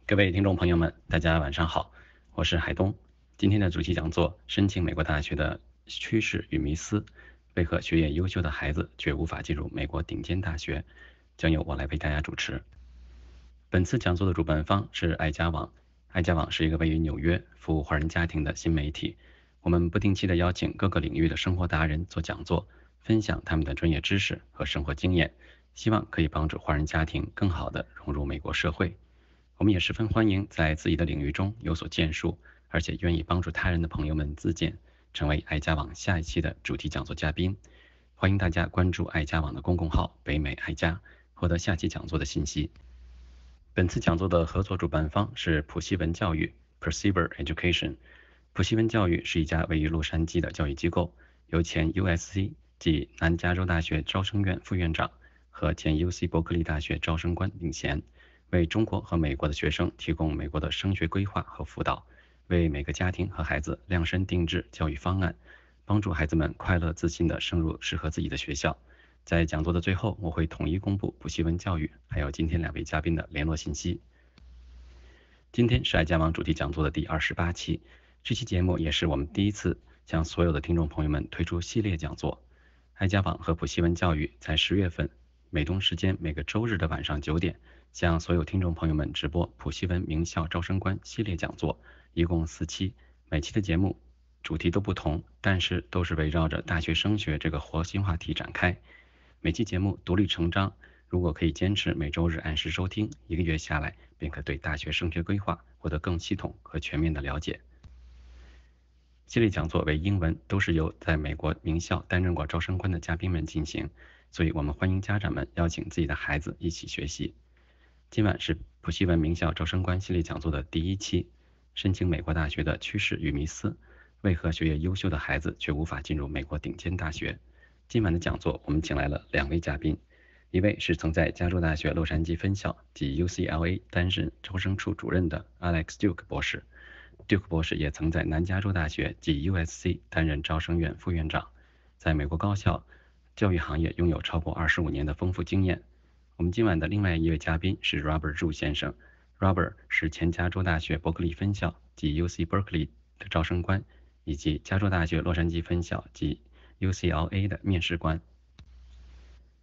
各位听众朋友们，大家晚上好，我是海东。今天的主题讲座申请美国大学的趋势与迷思，为何学业优秀的孩子却无法进入美国顶尖大学，将由我来为大家主持。本次讲座的主办方是爱家网，爱家网是一个位于纽约服务华人家庭的新媒体。我们不定期的邀请各个领域的生活达人做讲座，分享他们的专业知识和生活经验，希望可以帮助华人家庭更好地融入美国社会。我们也十分欢迎在自己的领域中有所建树，而且愿意帮助他人的朋友们自荐，成为爱家网下一期的主题讲座嘉宾。欢迎大家关注爱家网的公共号北美爱家，获得下期讲座的信息。本次讲座的合作主办方是普西文教育 Perceiver Education。普西文教育是一家位于洛杉矶的教育机构，由前 USC 即南加州大学招生院副院长和前 UC 伯克利大学招生官领衔，为中国和美国的学生提供美国的升学规划和辅导，为每个家庭和孩子量身定制教育方案，帮助孩子们快乐自信地升入适合自己的学校。在讲座的最后，我会统一公布普西文教育还有今天两位嘉宾的联络信息。今天是爱家网主题讲座的第28期，这期节目也是我们第一次向所有的听众朋友们推出系列讲座。爱家网和普西文教育在10月份美东时间每个周日的晚上9点，向所有听众朋友们直播普西文名校招生官系列讲座，一共4期，每期的节目主题都不同，但是都是围绕着大学升学这个核心话题展开。每期节目独立成章，如果可以坚持每周日按时收听，一个月下来便可对大学升学规划获得更系统和全面的了解。系列讲座为英文，都是由在美国名校担任过招生官的嘉宾们进行，所以我们欢迎家长们邀请自己的孩子一起学习。今晚是普西文名校招生官系列讲座的第1期，申请美国大学的趋势与迷思，为何学业优秀的孩子却无法进入美国顶尖大学。今晚的讲座我们请来了2位嘉宾，一位是曾在加州大学洛杉矶分校及 UCLA 担任招生处主任的 Alex Duke 博士。Duke 博士也曾在南加州大学及 USC 担任招生院副院长，在美国高校教育行业拥有超过25年的丰富经验。我们今晚的另外一位嘉宾是 Robert Zhu 先生。Robert 是前加州大学伯克利分校及 UC Berkeley 的招生官，以及加州大学洛杉矶分校及 UCLA 的面试官。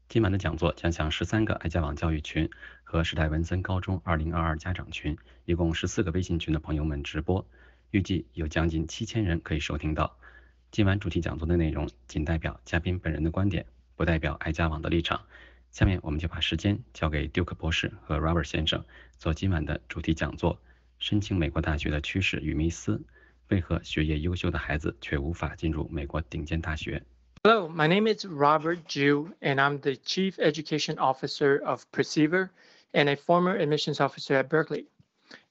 今晚的讲座将向13个爱家网教育群和史代文森高中2022家长群，一共14个微信群的朋友们直播，预计有将近7000人可以收听到。今晚主题讲座的内容仅代表嘉宾本人的观点，不代表爱家网的立场。下面我们就把时间交给 Duke 博士和 Robert 先生做今晚的主题讲座，申请美国大学的趋势与迷思，为何学业优秀的孩子却无法进入美国顶尖大学。Hello, my name is Robert Zhu, and I'm the Chief Education Officer of Perceiver and a former admissions officer at Berkeley.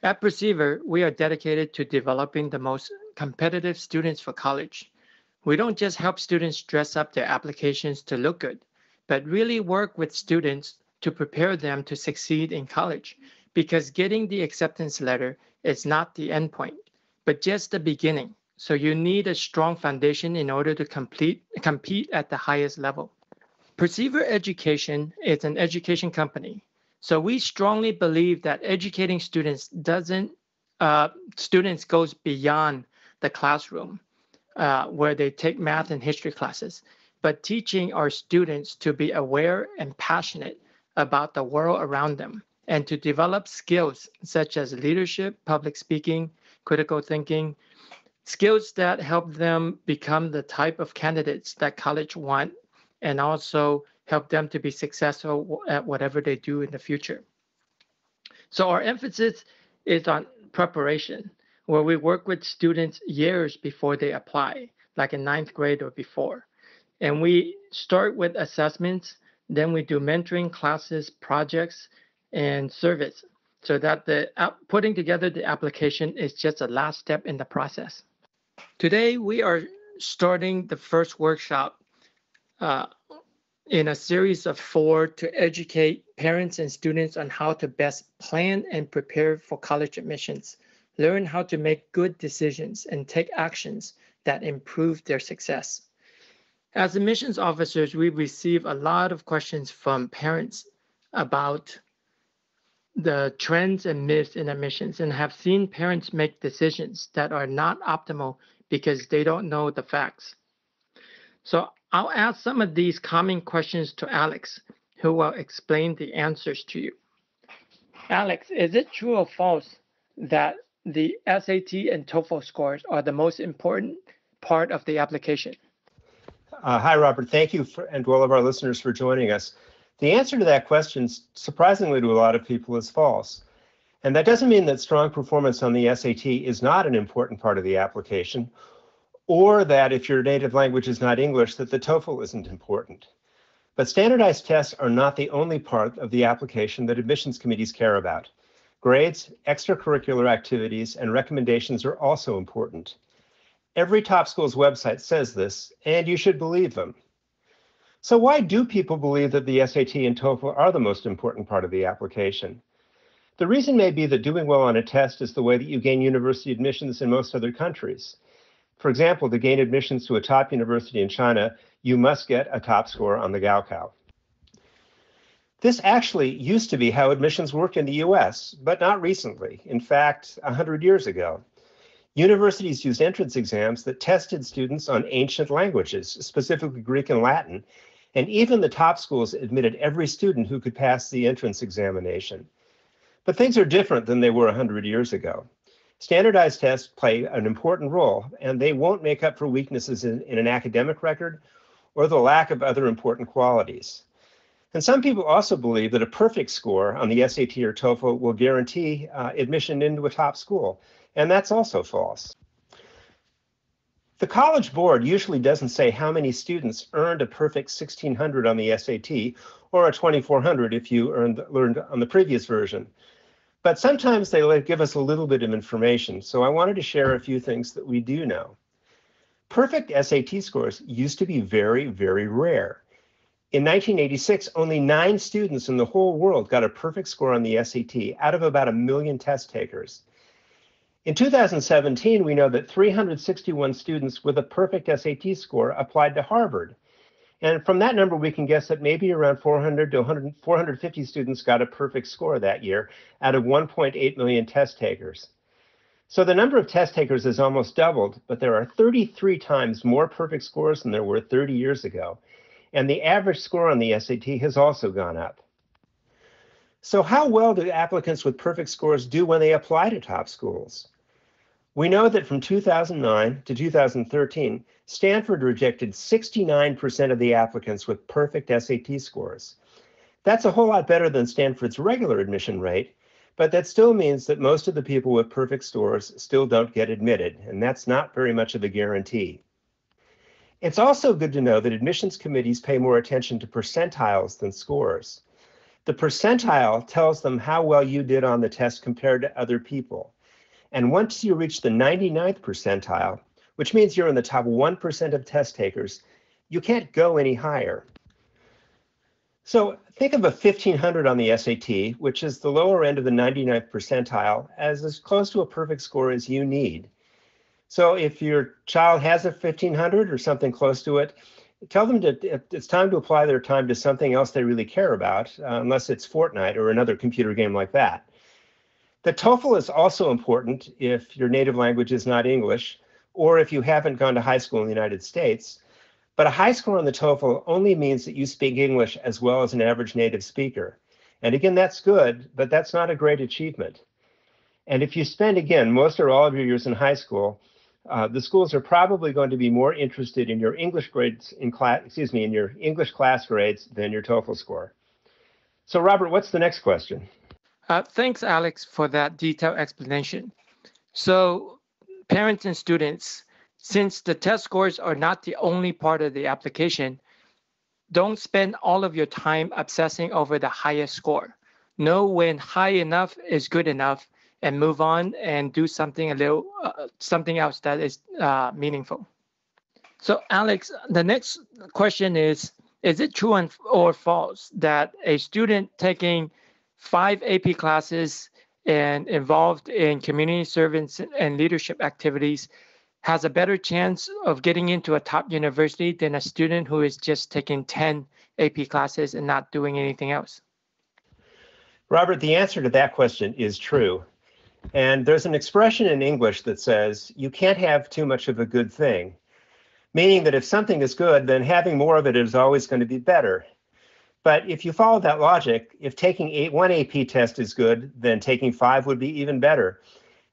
At Perceiver, we are dedicated to developing the most competitive students for college. We don't just help students dress up their applications to look good, but really work with students to prepare them to succeed in college, because getting the acceptance letter is not the end point, but just the beginning. So you need a strong foundation in order to compete at the highest level. Perceiver Education is an education company. So we strongly believe that educating students goes beyond the classroom where they take math and history classes, but teaching our students to be aware and passionate about the world around them and to develop skills such as leadership, public speaking, critical thinking, skills that help them become the type of candidates that college want, and also help them to be successful at whatever they do in the future. So our emphasis is on preparation, where we work with students years before they apply, like in 9th grade or before. And we start with assessments, then we do mentoring classes, projects, and service, so that putting together the application is just a last step in the process. Today, we are starting the first workshop in a series of 4 to educate parents and students on how to best plan and prepare for college admissions, learn how to make good decisions, and take actions that improve their success. As admissions officers, we receive a lot of questions from parents about the trends and myths in admissions and have seen parents make decisions that are not optimal because they don't know the facts. So I'll ask some of these common questions to Alex, who will explain the answers to you. Alex, is it true or false that the SAT and TOEFL scores are the most important part of the application? Hi, Robert. Thank you and to all of our listeners for joining us. The answer to that question, surprisingly to a lot of people, is false. And that doesn't mean that strong performance on the SAT is not an important part of the application, or that if your native language is not English, that the TOEFL isn't important. But standardized tests are not the only part of the application that admissions committees care about. Grades, extracurricular activities, and recommendations are also important. Every top school's website says this, and you should believe them. So why do people believe that the SAT and TOEFL are the most important part of the application? The reason may be that doing well on a test is the way that you gain university admissions in most other countries. For example, to gain admissions to a top university in China, you must get a top score on the Gaokao. This actually used to be how admissions worked in the US, but not recently. In fact, 100 years ago. Universities used entrance exams that tested students on ancient languages, specifically Greek and Latin, and even the top schools admitted every student who could pass the entrance examination. But things are different than they were 100 years ago. Standardized tests play an important role, and they won't make up for weaknesses in an academic record or the lack of other important qualities. And some people also believe that a perfect score on the SAT or TOEFL will guarantee admission into a top school, and that's also false. The College Board usually doesn't say how many students earned a perfect 1600 on the SAT or a 2400 if you learned on the previous version. But sometimes they give us a little bit of information, so I wanted to share a few things that we do know. Perfect SAT scores used to be very, very rare. In 1986, only 9 students in the whole world got a perfect score on the SAT out of about 1 million test takers. In 2017, we know that 361 students with a perfect SAT score applied to Harvard. And from that number, we can guess that maybe around 400 to 450 students got a perfect score that year out of 1.8 million test takers. So the number of test takers has almost doubled, but there are 33 times more perfect scores than there were 30 years ago. And the average score on the SAT has also gone up. So how well do applicants with perfect scores do when they apply to top schools? We know that from 2009 to 2013, Stanford rejected 69% of the applicants with perfect SAT scores. That's a whole lot better than Stanford's regular admission rate, but that still means that most of the people with perfect scores still don't get admitted, and that's not very much of a guarantee. It's also good to know that admissions committees pay more attention to percentiles than scores. The percentile tells them how well you did on the test compared to other people. And once you reach the 99th percentile, which means you're in the top 1% of test takers, you can't go any higher. So think of a 1500 on the SAT, which is the lower end of the 99th percentile, as close to a perfect score as you need. So if your child has a 1500 or something close to it, tell them it's time to apply their time to something else they really care about, unless it's Fortnite or another computer game like that. The TOEFL is also important if your native language is not English, or if you haven't gone to high school in the United States. But a high score on the TOEFL only means that you speak English as well as an average native speaker. And again, that's good, but that's not a great achievement. And if you spend, again, most or all of your years in high school, the schools are probably going to be more interested in your English grades in your English class grades than your TOEFL score. So Robert, what's the next question? Thanks, Alex, for that detailed explanation. So parents and students, since the test scores are not the only part of the application, don't spend all of your time obsessing over the highest score. Know when high enough is good enough and move on and do something something else that is meaningful. So Alex, the next question is it true or false that a student taking 5 AP classes and involved in community service and leadership activities has a better chance of getting into a top university than a student who is just taking 10 AP classes and not doing anything else? Robert, the answer to that question is true. And there's an expression in English that says, you can't have too much of a good thing, meaning that if something is good, then having more of it is always going to be better. But if you follow that logic, if taking one AP test is good, then taking 5 would be even better.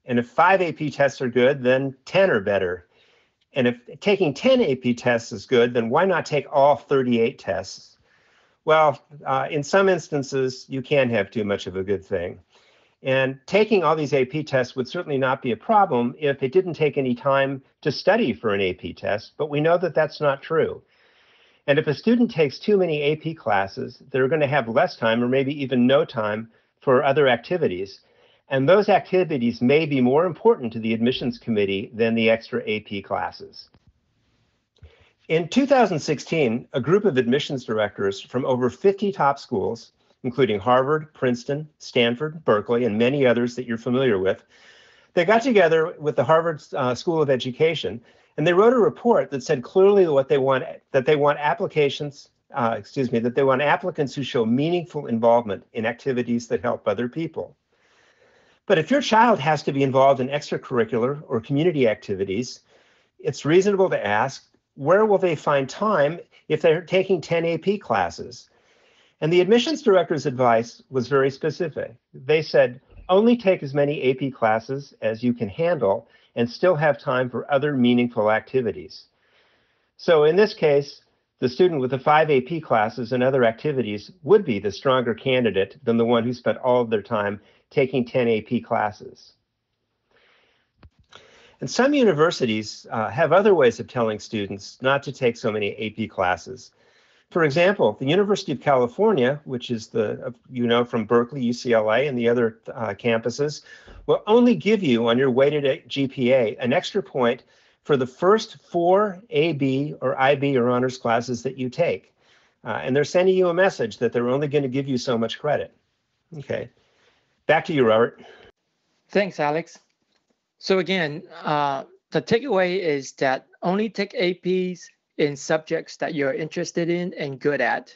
And if 5 AP tests are good, then 10 are better. And if taking 10 AP tests is good, then why not take all 38 tests? Well, in some instances, you can have too much of a good thing. And taking all these AP tests would certainly not be a problem if it didn't take any time to study for an AP test, but we know that that's not true. And if a student takes too many AP classes, they're going to have less time or maybe even no time for other activities. And those activities may be more important to the admissions committee than the extra AP classes. In 2016, a group of admissions directors from over 50 top schools, including Harvard, Princeton, Stanford, Berkeley, and many others that you're familiar with, they got together with the Harvard School of Education, and they wrote a report that said clearly what they want, that they want applicants who show meaningful involvement in activities that help other people. But if your child has to be involved in extracurricular or community activities, it's reasonable to ask, where will they find time if they're taking 10 AP classes? And the admissions director's advice was very specific. They said, only take as many AP classes as you can handle and still have time for other meaningful activities. So in this case, the student with the 5 AP classes and other activities would be the stronger candidate than the one who spent all of their time taking 10 AP classes. And some universities have other ways of telling students not to take so many AP classes. For example, the University of California, which is from Berkeley, UCLA, and the other campuses, will only give you on your weighted GPA an extra point for the first 4 AB or IB or honors classes that you take. And they're sending you a message that they're only going to give you so much credit. Okay, back to you, Robert. Thanks, Alex. So again, the takeaway is that only take APs in subjects that you're interested in and good at,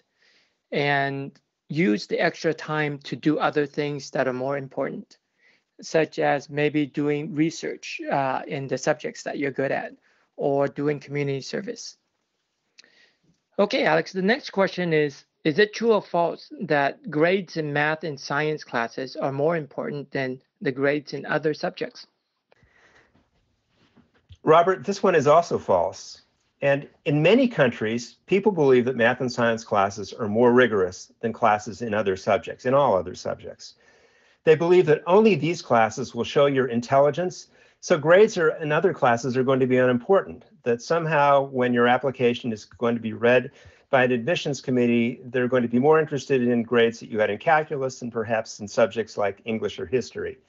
and use the extra time to do other things that are more important, such as maybe doing research in the subjects that you're good at, or doing community service. Okay, Alex, the next question is it true or false that grades in math and science classes are more important than the grades in other subjects? Robert, this one is also false. And in many countries, people believe that math and science classes are more rigorous than classes in other subjects, in all other subjects. They believe that only these classes will show your intelligence, so grades in other classes are going to be unimportant, that somehow when your application is going to be read by an admissions committee, they're going to be more interested in grades that you had in calculus and perhaps in subjects like English or history.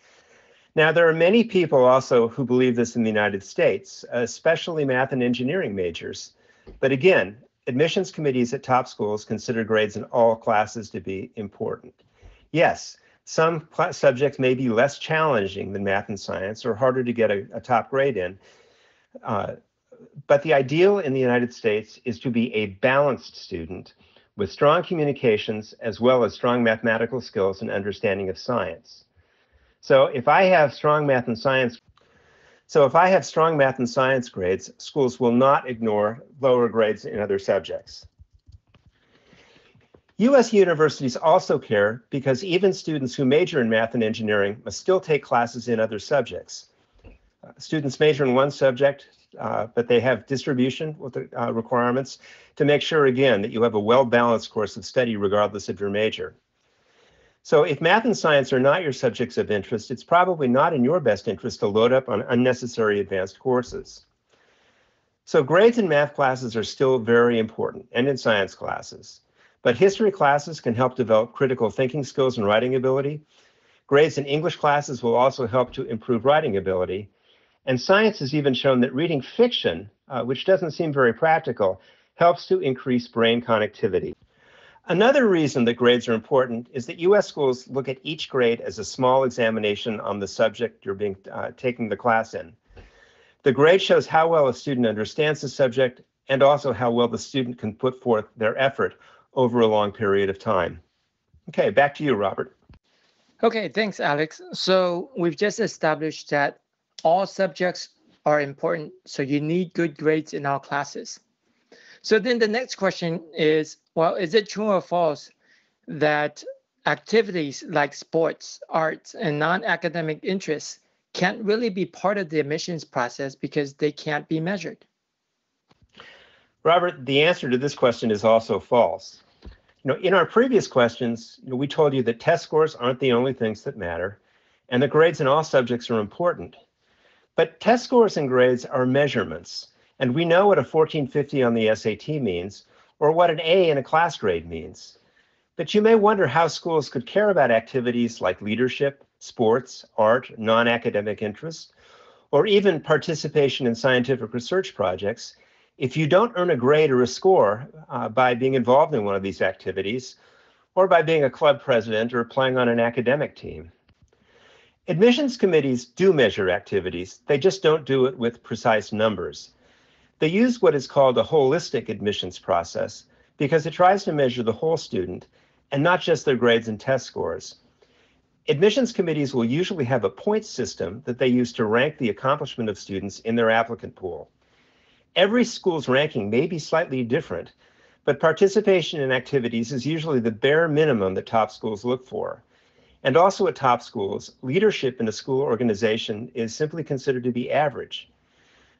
Now, there are many people also who believe this in the United States, especially math and engineering majors. But again, admissions committees at top schools consider grades in all classes to be important. Yes, some subjects may be less challenging than math and science or harder to get a top grade in. But the ideal in the United States is to be a balanced student with strong communications as well as strong mathematical skills and understanding of science. So if I have strong math and science grades, schools will not ignore lower grades in other subjects. U.S. universities also care because even students who major in math and engineering must still take classes in other subjects. Students major in one subject, but they have distribution with the requirements to make sure, again, that you have a well-balanced course of study regardless of your major. So if math and science are not your subjects of interest, it's probably not in your best interest to load up on unnecessary advanced courses. So grades in math classes are still very important, and in science classes. But history classes can help develop critical thinking skills and writing ability. Grades in English classes will also help to improve writing ability. And science has even shown that reading fiction, which doesn't seem very practical, helps to increase brain connectivity. Another reason that grades are important is that U.S. schools look at each grade as a small examination on the subject you're taking the class in. The grade shows how well a student understands the subject and also how well the student can put forth their effort over a long period of time. Okay, back to you, Robert. Okay, thanks, Alex. So we've just established that all subjects are important, so you need good grades in all classes. So then the next question is, well, is it true or false that activities like sports, arts, and non-academic interests can't really be part of the admissions process because they can't be measured? Robert, the answer to this question is also false. In our previous questions, we told you that test scores aren't the only things that matter, and that grades in all subjects are important. But test scores and grades are measurements, and we know what a 1450 on the SAT means, or what an A in a class grade means. But you may wonder how schools could care about activities like leadership, sports, art, non-academic interests, or even participation in scientific research projects if you don't earn a grade or a score by being involved in one of these activities, or by being a club president or playing on an academic team. Admissions committees do measure activities. They just don't do it with precise numbers. They use what is called a holistic admissions process because it tries to measure the whole student and not just their grades and test scores. Admissions committees will usually have a point system that they use to rank the accomplishment of students in their applicant pool. Every school's ranking may be slightly different, but participation in activities is usually the bare minimum that top schools look for. And also at top schools, leadership in a school organization is simply considered to be average.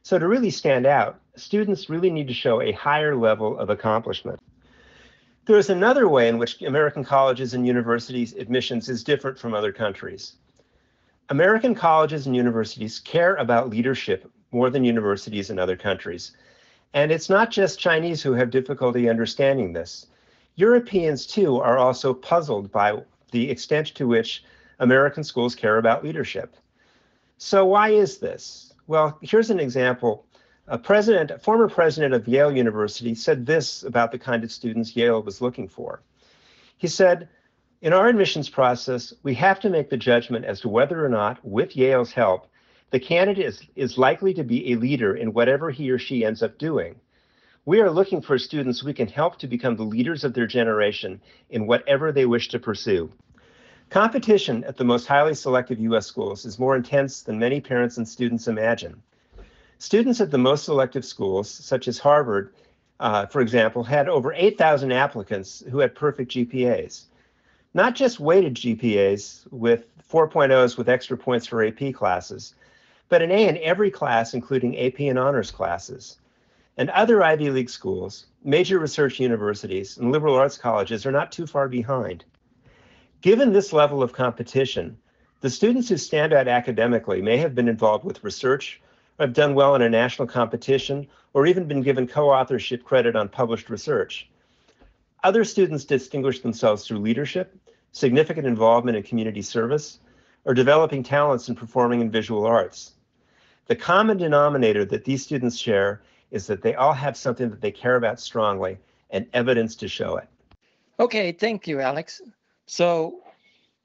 So to really stand out, students really need to show a higher level of accomplishment. There is another way in which American colleges and universities admissions is different from other countries. American colleges and universities care about leadership more than universities in other countries. And it's not just Chinese who have difficulty understanding this. Europeans, too, are also puzzled by the extent to which American schools care about leadership. So why is this? Well, here's an example. A former president of Yale University said this about the kind of students Yale was looking for. He said, "In our admissions process, we have to make the judgment as to whether or not, with Yale's help, the candidate is likely to be a leader in whatever he or she ends up doing. We are looking for students we can help to become the leaders of their generation in whatever they wish to pursue." Competition at the most highly selective U.S. schools is more intense than many parents and students imagine. Students at the most selective schools, such as Harvard, for example, had over 8,000 applicants who had perfect GPAs. Not just weighted GPAs with 4.0s with extra points for AP classes, but an A in every class, including AP and honors classes. And other Ivy League schools, major research universities, and liberal arts colleges are not too far behind. Given this level of competition, the students who stand out academically may have been involved with research, or have done well in a national competition, or even been given co-authorship credit on published research. Other students distinguish themselves through leadership, significant involvement in community service, or developing talents in performing and visual arts. The common denominator that these students share is that they all have something that they care about strongly and evidence to show it. Okay, thank you, Alex. So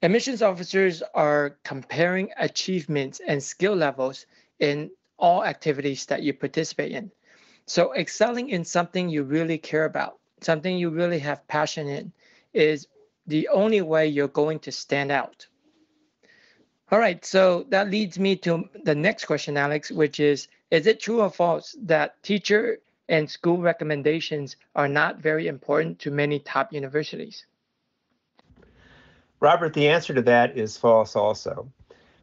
admissions officers are comparing achievements and skill levels in all activities that you participate in. So excelling in something you really care about, something you really have passion in, is the only way you're going to stand out. All right, so that leads me to the next question, Alex, which is it true or false that teacher and school recommendations are not very important to many top universities? Robert, the answer to that is false also.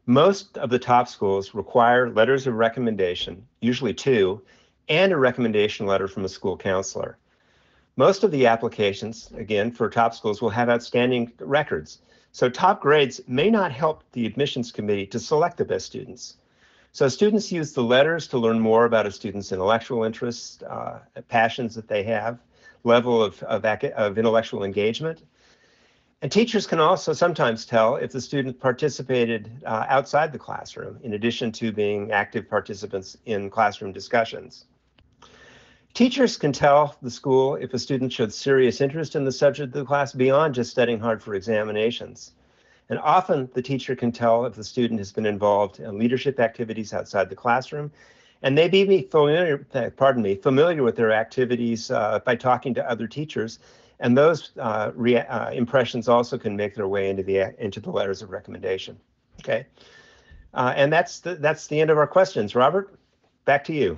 Most of the top schools require letters of recommendation, usually 2, and a recommendation letter from a school counselor. Most of the applications, again, for top schools will have outstanding records. So top grades may not help the admissions committee to select the best students. So students use the letters to learn more about a student's intellectual interests, passions that they have, level of intellectual engagement. And teachers can also sometimes tell if the student participated outside the classroom, in addition to being active participants in classroom discussions. Teachers can tell the school if a student showed serious interest in the subject of the class beyond just studying hard for examinations. And often the teacher can tell if the student has been involved in leadership activities outside the classroom, and they may be familiar with their activities by talking to other teachers And those impressions also can make their way into the letters of recommendation. Okay, and that's the end of our questions. Robert, back to you.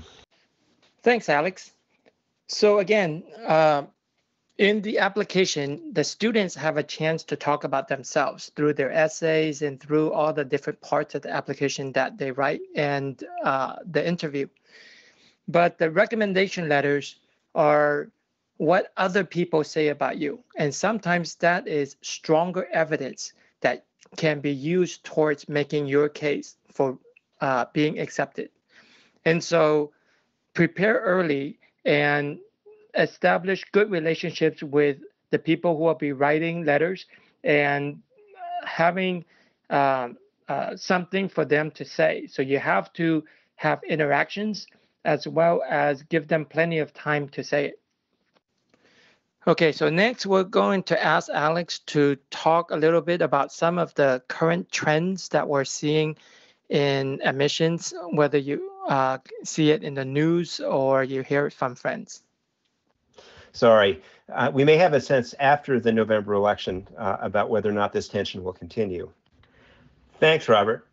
Thanks, Alex. So again, in the application, the students have a chance to talk about themselves through their essays and through all the different parts of the application that they write and the interview. But the recommendation letters are what other people say about you. And sometimes that is stronger evidence that can be used towards making your case for being accepted. And so prepare early and establish good relationships with the people who will be writing letters and having something for them to say. So you have to have interactions as well as give them plenty of time to say it. Okay, so next we're going to ask Alex to talk a little bit about some of the current trends that we're seeing in admissions, whether you see it in the news or you hear it from friends. Sorry, we may have a sense after the November election about whether or not this tension will continue. Thanks, Robert.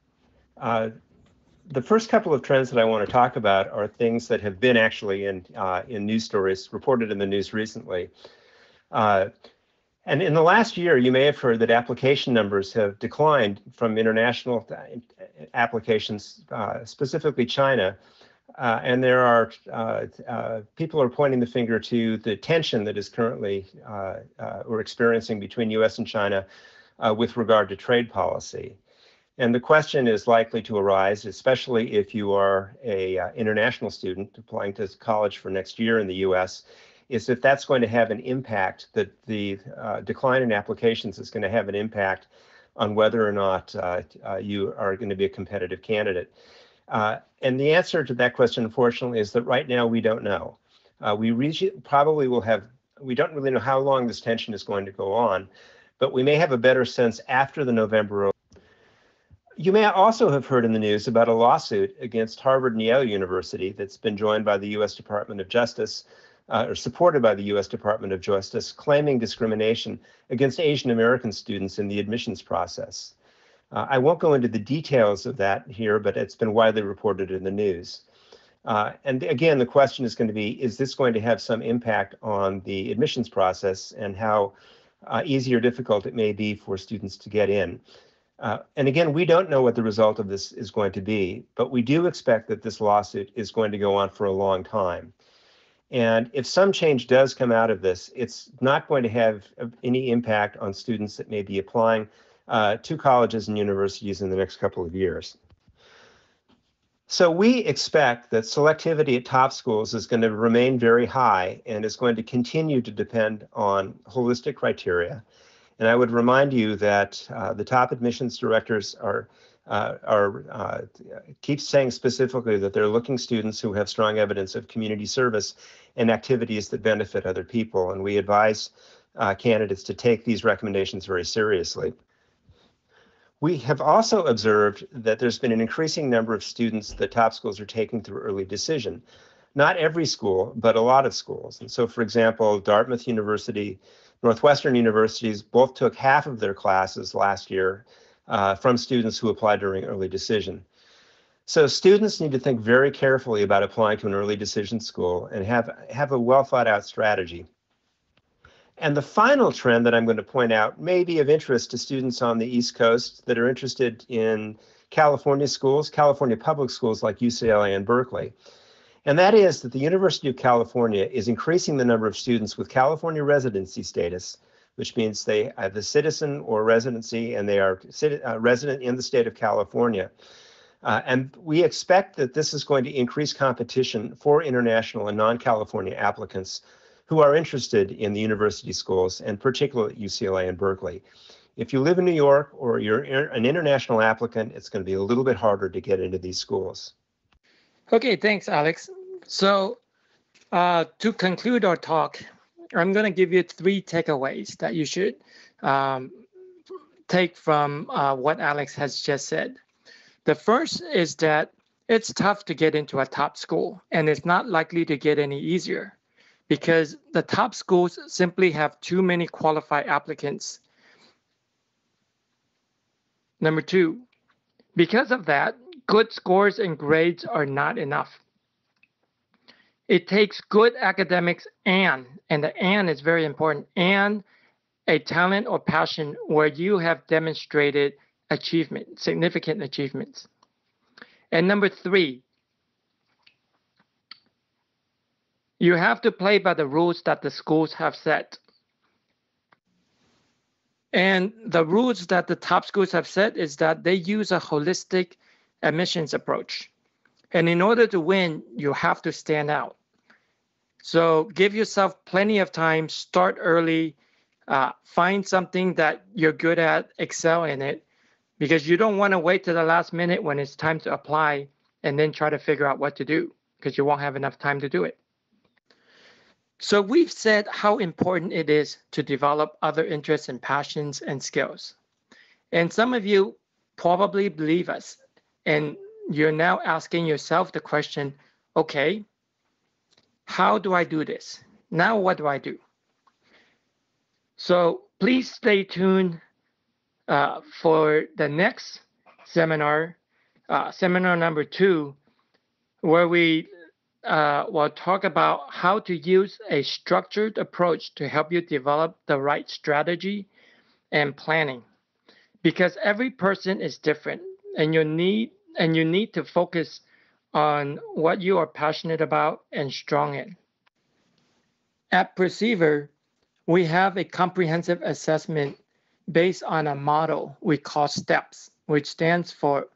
The first couple of trends that I want to talk about are things that have been actually in news stories reported in the news recently. And in the last year, you may have heard that application numbers have declined from international applications, specifically China. And there are people are pointing the finger to the tension that is currently we're experiencing between U.S. and China with regard to trade policy. And the question is likely to arise, especially if you are a international student applying to college for next year in the U.S., is if that's going to have an impact, that the decline in applications is going to have an impact on whether or not you are going to be a competitive candidate. And the answer to that question, unfortunately, is that right now we don't know. We don't really know how long this tension is going to go on, but we may have a better sense after the November. You may also have heard in the news about a lawsuit against Harvard and Yale University that's been joined by the U.S. Department of Justice, or supported by the U.S. Department of Justice, claiming discrimination against Asian American students in the admissions process. I won't go into the details of that here, but it's been widely reported in the news. And again, the question is going to be, is this going to have some impact on the admissions process and how easy or difficult it may be for students to get in? And again, we don't know what the result of this is going to be, but we do expect that this lawsuit is going to go on for a long time. And if some change does come out of this, it's not going to have any impact on students that may be applying to colleges and universities in the next couple of years. So we expect that selectivity at top schools is going to remain very high and is going to continue to depend on holistic criteria. And I would remind you that the top admissions directors keep saying specifically that they're looking students who have strong evidence of community service and activities that benefit other people. And we advise candidates to take these recommendations very seriously. We have also observed that there's been an increasing number of students that top schools are taking through early decision. Not every school, but a lot of schools. And so, for example, Dartmouth University, Northwestern universities both took half of their classes last year from students who applied during early decision. So students need to think very carefully about applying to an early decision school and have a well thought out strategy. And the final trend that I'm going to point out may be of interest to students on the East Coast that are interested in California schools, California public schools like UCLA and Berkeley. And that is that the University of California is increasing the number of students with California residency status, which means they have the citizen or residency and they are resident in the state of California. And we expect that this is going to increase competition for international and non-California applicants who are interested in the university schools, and particularly UCLA and Berkeley. If you live in New York or you're an international applicant, it's going to be a little bit harder to get into these schools. Okay, thanks, Alex. So to conclude our talk, I'm going to give you 3 takeaways that you should take from what Alex has just said. The first is that it's tough to get into a top school, and it's not likely to get any easier. because the top schools simply have too many qualified applicants. Number 2, because of that, good scores and grades are not enough. It takes good academics and the and is very important, and a talent or passion where you have demonstrated achievement, significant achievements. And number 3, you have to play by the rules that the schools have set. And the rules that the top schools have set is that they use a holistic admissions approach. And in order to win, you have to stand out. So give yourself plenty of time, start early, find something that you're good at, excel in it, because you don't want to wait to the last minute when it's time to apply and then try to figure out what to do, because you won't have enough time to do it. So we've said how important it is to develop other interests and passions and skills. And some of you probably believe us, and you're now asking yourself the question, okay, how do I do this? Now what do I do? So please stay tuned for the next seminar, seminar number 2, where we will talk about how to use a structured approach to help you develop the right strategy and planning. Because every person is different, and you need to focus on what you are passionate about and strong in. At Perceiver, we have a comprehensive assessment based on a model we call STEPS, which stands for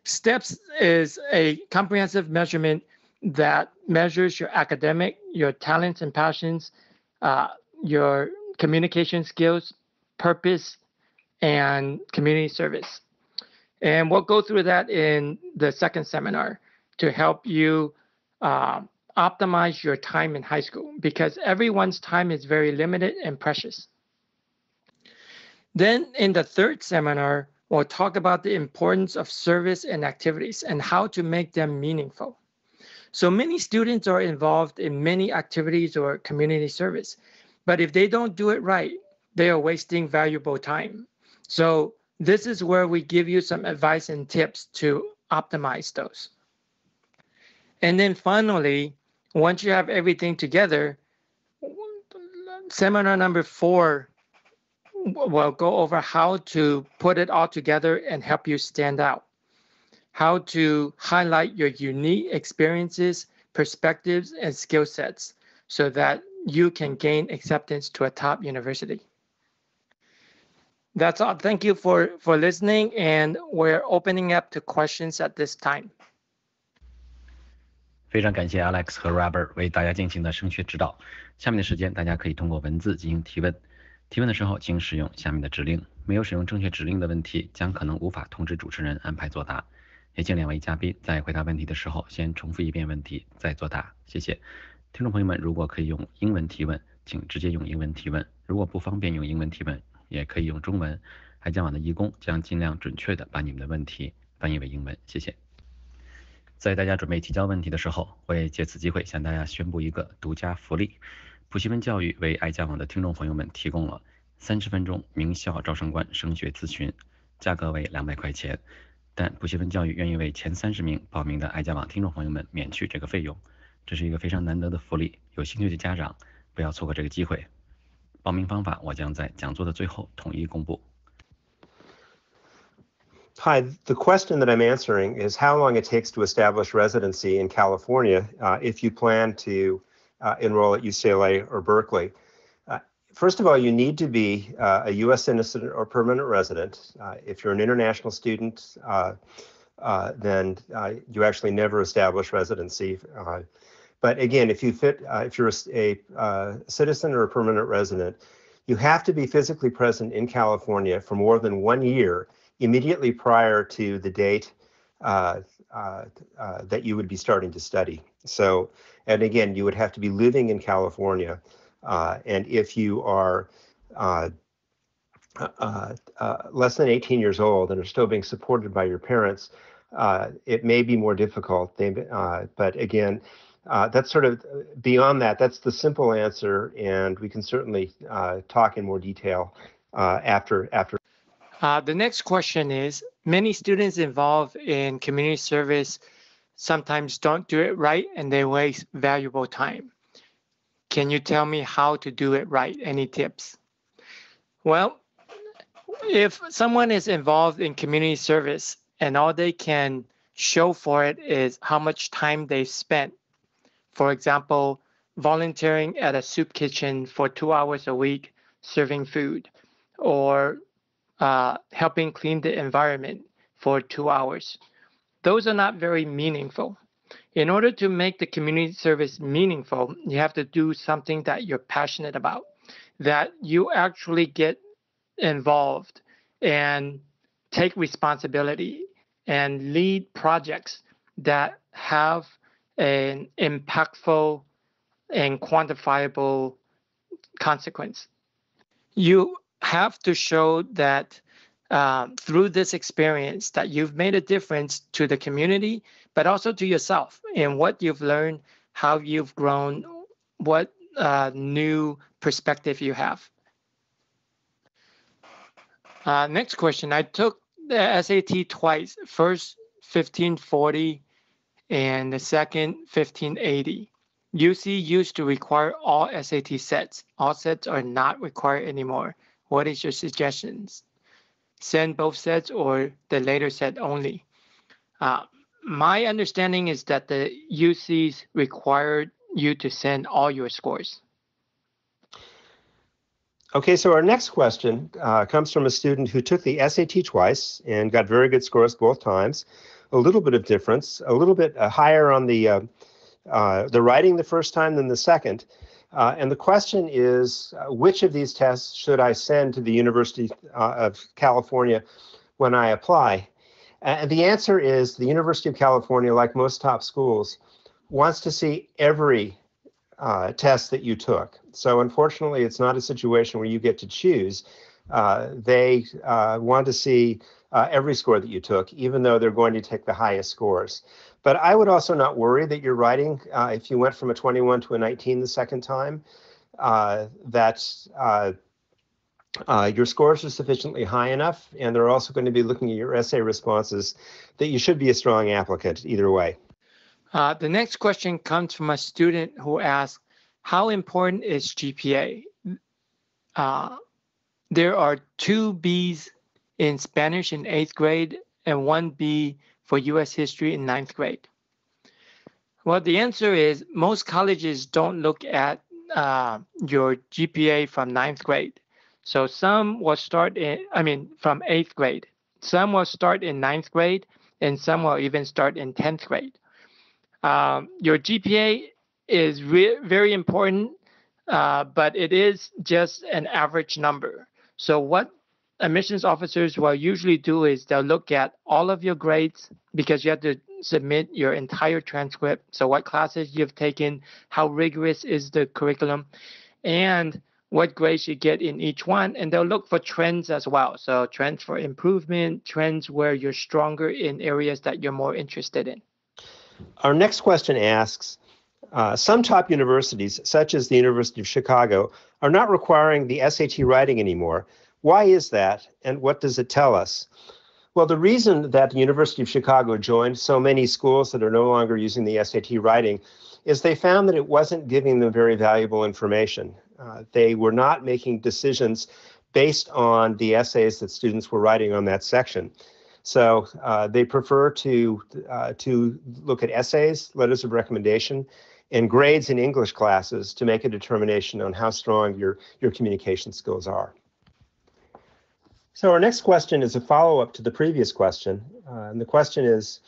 STEPS is a comprehensive measurement that measures your academic, your talents and passions, your communication skills, purpose, and community service. And we'll go through that in the second seminar to help you optimize your time in high school, because everyone's time is very limited and precious. Then in the third seminar, we'll talk about the importance of service and activities and how to make them meaningful. So many students are involved in many activities or community service, but if they don't do it right, they are wasting valuable time. So this is where we give you some advice and tips to optimize those. And then finally, once you have everything together, seminar number 4 will go over how to put it all together and help you stand out, how to highlight your unique experiences, perspectives, and skill sets so that you can gain acceptance to a top university. That's all. Thank you for listening, and we're opening up to questions at this time. 非常感谢 Alex 和 Robert 为大家进行的升学指导。下面的时间，大家可以通过文字进行提问。提问的时候，请使用下面的指令。没有使用正确指令的问题，将可能无法通知主持人安排作答。也请2位嘉宾在回答问题的时候，先重复一遍问题，再作答。谢谢。听众朋友们，如果可以用英文提问，请直接用英文提问；如果不方便用英文提问，也可以用中文。爱家网的义工将尽量准确地把你们的问题翻译为英文。谢谢。在大家准备提交问题的时候，我也借此机会向大家宣布一个独家福利。普西文教育为爱家网的听众朋友们提供了30分钟名校招生官升学咨询，价格为200块钱，但普西文教育愿意为前30名报名的爱家网听众朋友们免去这个费用。这是一个非常难得的福利，有兴趣的家长不要错过这个机会。报名方法我将在讲座的最后统一公布。Hi, the question that I'm answering is how long it takes to establish residency in California if you plan to enroll at UCLA or Berkeley. First of all, you need to be a U.S. citizen or permanent resident. If you're an international student, then you actually never establish residency. But again, if you're a citizen or a permanent resident, you have to be physically present in California for more than 1 year immediately prior to the date that you would be starting to study. So, and again, you would have to be living in California. And if you are less than 18 years old and are still being supported by your parents, it may be more difficult. But again, that's sort of beyond that. That's the simple answer, and we can certainly talk in more detail after. The next question is, many students involved in community service sometimes don't do it right and they waste valuable time. Can you tell me how to do it right? Any tips? Well, if someone is involved in community service and all they can show for it is how much time they spent, for example, volunteering at a soup kitchen for 2 hours a week, serving food, or helping clean the environment for 2 hours. Those are not very meaningful. In order to make the community service meaningful, you have to do something that you're passionate about, that you actually get involved and take responsibility and lead projects that have an impactful and quantifiable consequence. You have to show that through this experience that you've made a difference to the community, but also to yourself in what you've learned, how you've grown, what new perspective you have. Next question. I took the SAT twice, first 1540 and the second 1580. UC used to require all SAT sets. All sets are not required anymore. What is your suggestions? Send both sets or the later set only? My understanding is that the UCs required you to send all your scores. Okay, so our next question comes from a student who took the SAT twice and got very good scores both times. A little bit of difference, a little bit higher on the writing the first time than the second. And the question is, which of these tests should I send to the University of California when I apply? And the answer is the University of California, like most top schools, wants to see every test that you took. So unfortunately, it's not a situation where you get to choose. They want to see every score that you took, even though they're going to take the highest scores. But I would also not worry that your writing, if you went from a 21 to a 19 the second time, that your scores are sufficiently high enough, and they're also going to be looking at your essay responses, that you should be a strong applicant either way. The next question comes from a student who asks, how important is GPA? There are 2 Bs in Spanish in 8th grade and 1 B for U.S. history in 9th grade. Well, the answer is most colleges don't look at your GPA from 9th grade. So some will start from 8th grade. Some will start in 9th grade, and some will even start in 10th grade. Your GPA is very important, but it is just an average number. So what admissions officers will usually do is they'll look at all of your grades, because you have to submit your entire transcript. So what classes you've taken, how rigorous is the curriculum, and what grades you get in each one. And they'll look for trends as well. So trends for improvement, trends where you're stronger in areas that you're more interested in. Our next question asks, some top universities, such as the University of Chicago, are not requiring the SAT writing anymore. Why is that, and what does it tell us? Well, the reason that the University of Chicago joined so many schools that are no longer using the SAT writing is they found that it wasn't giving them very valuable information. They were not making decisions based on the essays that students were writing on that section. So they prefer to look at essays, letters of recommendation, and grades in English classes to make a determination on how strong your communication skills are. So our next question is a follow-up to the previous question. And the question is,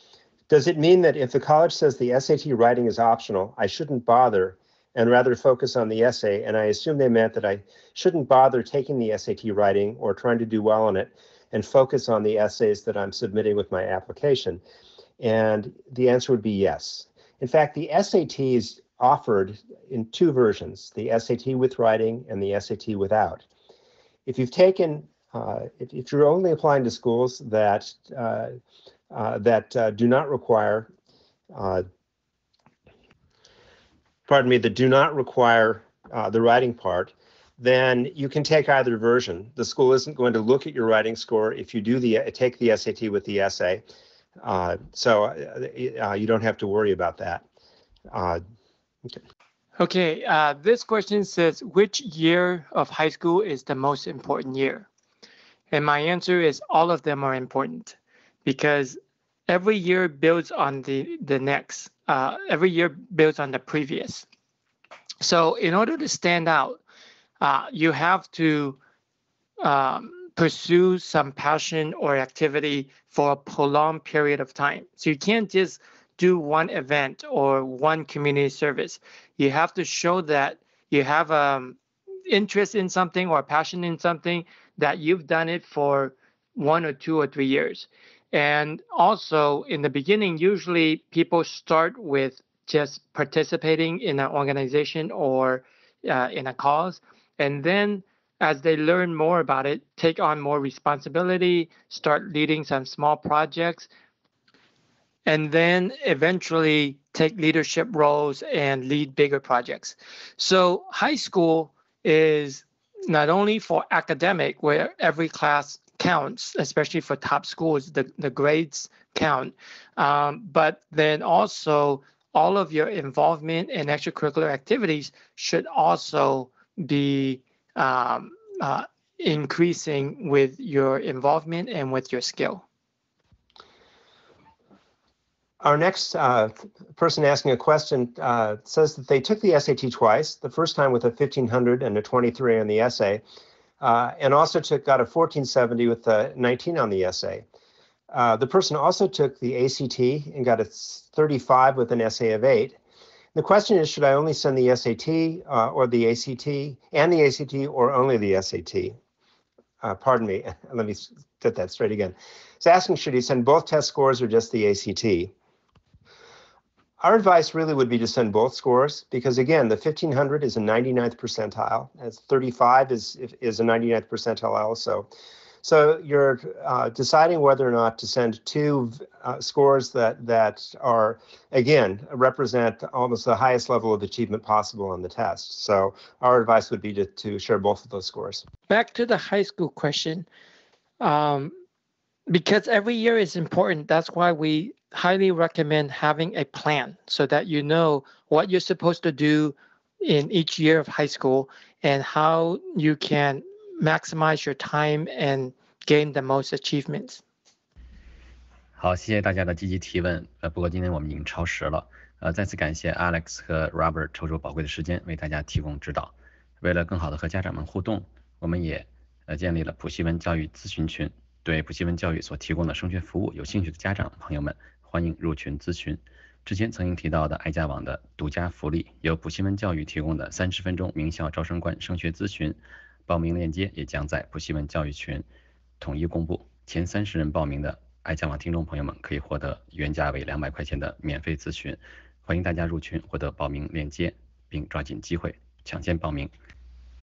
does it mean that if the college says the SAT writing is optional, I shouldn't bother and rather focus on the essay? And I assume they meant that I shouldn't bother taking the SAT writing or trying to do well on it and focus on the essays that I'm submitting with my application. And the answer would be yes. In fact, the SAT is offered in 2 versions, the SAT with writing and the SAT without. If you've taken if you're only applying to schools that that do not require the writing part, then you can take either version. The school isn't going to look at your writing score if you do take the SAT with the essay, so you don't have to worry about that. Okay, this question says, which year of high school is the most important year? And my answer is all of them are important, because every year builds on the next. Every year builds on the previous. So in order to stand out, you have to pursue some passion or activity for a prolonged period of time. So you can't just do one event or one community service. You have to show that you have interest in something or passion in something, that you've done it for 1 or 2 or 3 years. And also in the beginning, usually people start with just participating in an organization or in a cause. And then as they learn more about it, take on more responsibility, start leading some small projects, and then eventually take leadership roles and lead bigger projects. So high school is not only for academic, where every class counts, especially for top schools, the grades count, but then also all of your involvement in extracurricular activities should also be increasing with your involvement and with your skill. Our next person asking a question says that they took the SAT twice, the first time with a 1500 and a 23 on the essay, and also got a 1470 with a 19 on the essay. The person also took the ACT and got a 35 with an essay of 8. The question is, should I only send the SAT or the ACT and the ACT, or only the SAT? Pardon me, let me get that straight again. It's asking, should he send both test scores or just the ACT? Our advice really would be to send both scores, because again, the 1500 is a 99th percentile, as 35 is a 99th percentile also. So you're deciding whether or not to send two scores that are, again, represent almost the highest level of achievement possible on the test. So our advice would be to share both of those scores. Back to the high school question, because every year is important, that's why we highly recommend having a plan, so that you know what you're supposed to do in each year of high school and how you can maximize your time and gain the most achievements. 好，谢谢大家的积极提问。不过今天我们已经超时了。再次感谢 Alex 和 Robert 抽出宝贵的时间为大家提供指导。为了更好的和家长们互动，我们也建立了普西文教育咨询群。对普西文教育所提供的升学服务有兴趣的家长朋友们，欢迎入群咨询。之前曾经提到的爱家网的独家福利，由普西文教育提供的30分钟名校招生官升学咨询，报名链接也将在普西文教育群统一公布。前30人报名的爱家网听众朋友们可以获得原价为200块钱的免费咨询。欢迎大家入群获得报名链接，并抓紧机会抢先报名。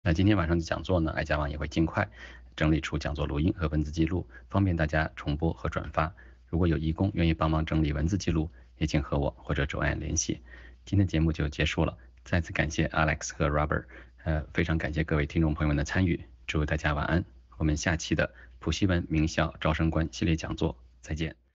那今天晚上的讲座呢，爱家网也会尽快整理出讲座录音和文字记录，方便大家重播和转发。如果有义工愿意帮忙整理文字记录，也请和我或者周安联系。今天节目就结束了，再次感谢 Alex 和 Robert， 非常感谢各位听众朋友们的参与，祝大家晚安。我们下期的普西文名校招生官系列讲座再见。